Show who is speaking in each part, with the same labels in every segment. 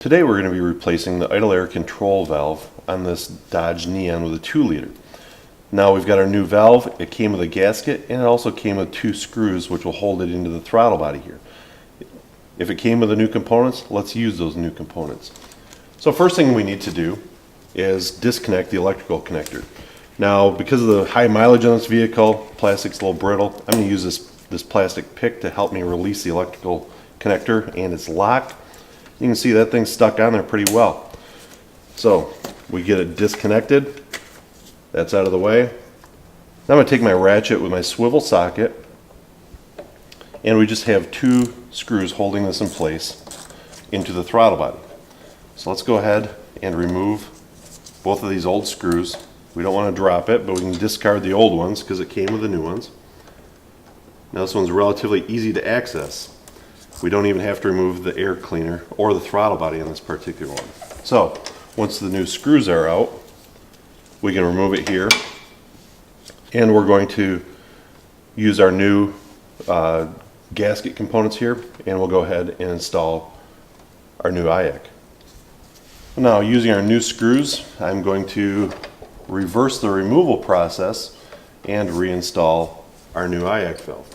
Speaker 1: Today we're going to be replacing the idle air control valve on this Dodge Neon with a 2-liter. Now we've got our new valve. It came with a gasket and it also came with 2 screws which will hold it into the throttle body here. If it came with the new components, let's use those new components. So first thing we need to do is disconnect the electrical connector. Now because of the high mileage on this vehicle, plastic's a little brittle, I'm going to use this plastic pick to help me release the electrical connector and its lock. You can see that thing's stuck on there pretty well. So we get it disconnected. That's out of the way. Now I'm going to take my ratchet with my swivel socket, and we just have 2 screws holding this in place into the throttle body. So let's go ahead and remove both of these old screws. We don't want to drop it, but we can discard the old ones because it came with the new ones. Now this one's relatively easy to access. We don't even have to remove the air cleaner or the throttle body on this particular one. So once the new screws are out, we can remove it here, and we're going to use our new gasket components here, and we'll go ahead and install our new IAC. Now using our new screws, I'm going to reverse the removal process and reinstall our new IAC valve.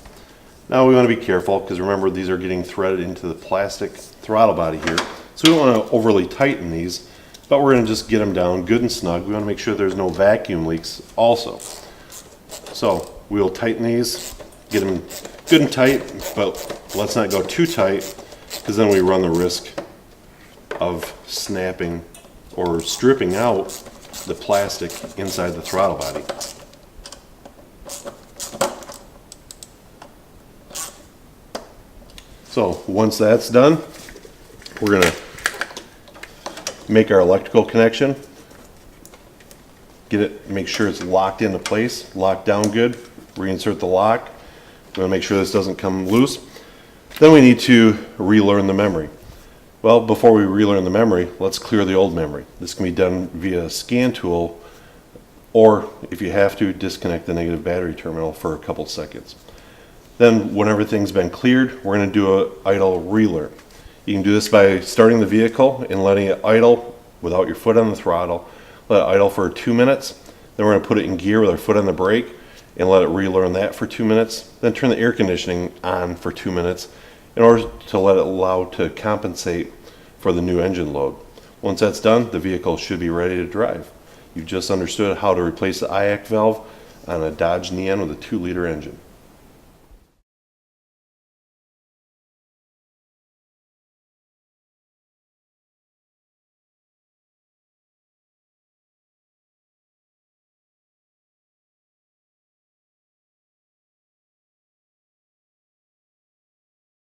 Speaker 1: Now we want to be careful because remember these are getting threaded into the plastic throttle body here, so we don't want to overly tighten these, but we're going to just get them down good and snug. We want to make sure there's no vacuum leaks also. So we'll tighten these, get them good and tight, but let's not go too tight because then we run the risk of snapping or stripping out the plastic inside the throttle body. So once that's done, we're going to make our electrical connection, make sure it's locked into place, locked down good, reinsert the lock. We want to make sure this doesn't come loose. Then we need to relearn the memory. Well, before we relearn the memory, let's clear the old memory. This can be done via a scan tool, or if you have to, disconnect the negative battery terminal for a couple seconds. Then when everything's been cleared, we're going to do an idle relearn. You can do this by starting the vehicle and letting it idle without your foot on the throttle. Let it idle for 2 minutes. Then we're going to put it in gear with our foot on the brake and let it relearn that for 2 minutes. Then turn the air conditioning on for 2 minutes in order to let it allow to compensate for the new engine load. Once that's done, the vehicle should be ready to drive. You've just understood how to replace the IAC valve on a Dodge Neon with a 2-liter engine.